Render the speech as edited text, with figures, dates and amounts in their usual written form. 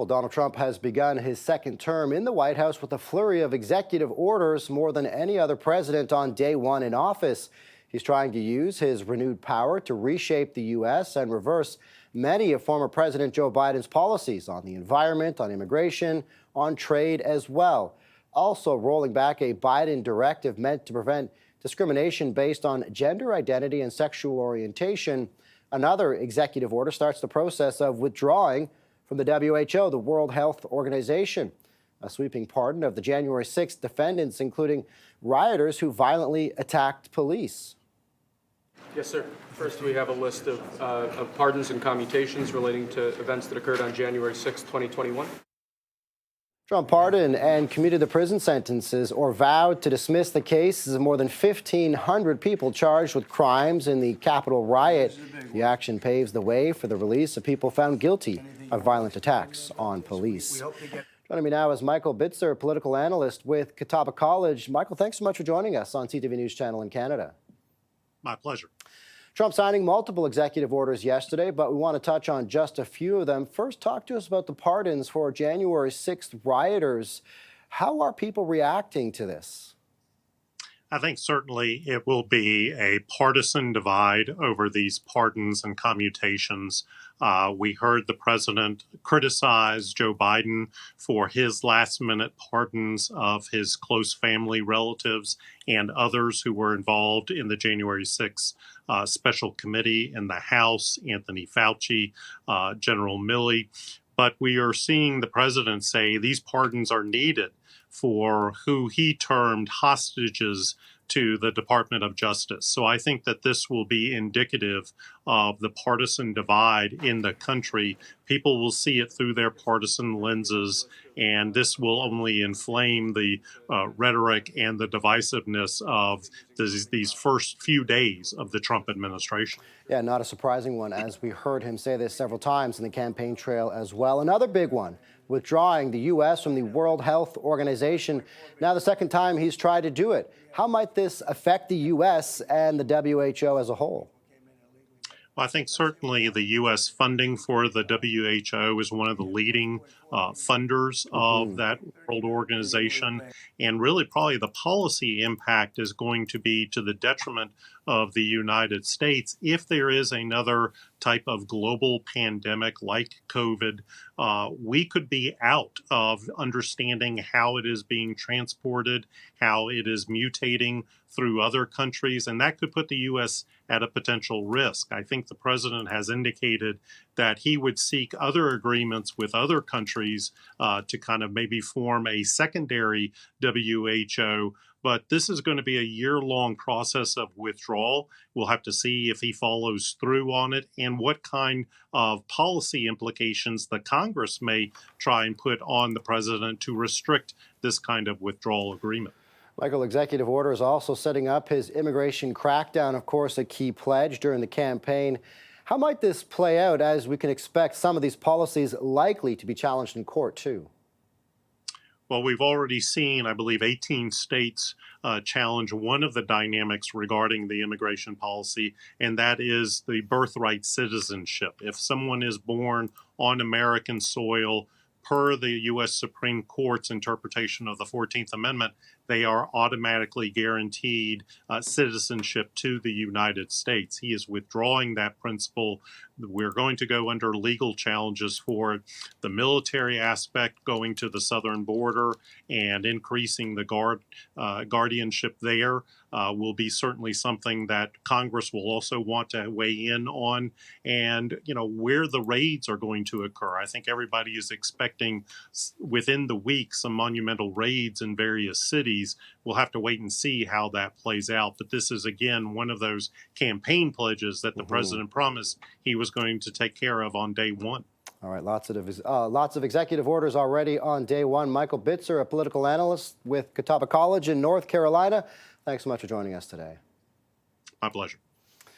Well, Donald Trump has begun his second term in the White House with a flurry of executive orders, more than any other president on day one in office. He's trying to use his renewed power to reshape the U.S. and reverse many of former President Joe Biden's policies on the environment, on immigration, on trade as well. Also rolling back a Biden directive meant to prevent discrimination based on gender identity and sexual orientation. Another executive order starts the process of withdrawing from the WHO, the World Health Organization. A sweeping pardon of the January 6th defendants, including rioters who violently attacked police. Yes, sir. First, we have a list of pardons and commutations relating to events that occurred on January 6, 2021. Trump pardoned and commuted the prison sentences or vowed to dismiss the cases of more than 1,500 people charged with crimes in the Capitol riot. The action paves the way for the release of people found guilty of violent attacks on police. Joining me now is Michael Bitzer, political analyst with Catawba College. Michael, thanks so much for joining us on CTV News Channel in Canada. My pleasure. Trump signing multiple executive orders yesterday, but we want to touch on just a few of them. First, talk to us about the pardons for January 6th rioters. How are people reacting to this? I think certainly it will be a partisan divide over these pardons and commutations. We heard the president criticize Joe Biden for his last-minute pardons of his close family relatives and others who were involved in the January 6th special committee in the House, Anthony Fauci, General Milley. But we are seeing the president say these pardons are needed for who he termed hostages to the Department of Justice. So I think that this will be indicative of the partisan divide in the country. People will see it through their partisan lenses, and this will only inflame the rhetoric and the divisiveness of these first few days of the Trump administration. Yeah, not a surprising one, as we heard him say this several times in the campaign trail as well. Another big one, withdrawing the U.S. from the World Health Organization. Now the second time he's tried to do it. How might this affect the U.S. and the WHO as a whole? Well, I think certainly the U.S. funding for the WHO is one of the leading funders of that world organization. And really, probably the policy impact is going to be to the detriment of the United States if there is another type of global pandemic like COVID. We could be out of understanding how it is being transported, how it is mutating through other countries, and that could put the U.S. at a potential risk. I think the president has indicated that he would seek other agreements with other countries to kind of maybe form a secondary WHO. But this is going to be a year-long process of withdrawal. We'll have to see if he follows through on it and what kind of policy implications the Congress may try and put on the president to restrict this kind of withdrawal agreement. Michael, executive order is also setting up his immigration crackdown, of course, a key pledge during the campaign. How might this play out, as we can expect some of these policies likely to be challenged in court, too? Well, we've already seen, I believe, 18 states challenge one of the dynamics regarding the immigration policy, and that is the birthright citizenship. If someone is born on American soil, per the U.S. Supreme Court's interpretation of the 14th Amendment, they are automatically guaranteed citizenship to the United States. He is withdrawing that principle. We're going to go under legal challenges for it. The military aspect, going to the southern border and increasing the guardianship there, will be certainly something that Congress will also want to weigh in on. And, you know, where the raids are going to occur. I think everybody is expecting within the week some monumental raids in various cities. We'll have to wait and see how that plays out. But this is, again, one of those campaign pledges that the president promised he was going to take care of on day one. All right, lots of executive orders already on day one. Michael Bitzer, a political analyst with Catawba College in North Carolina. Thanks so much for joining us today. My pleasure.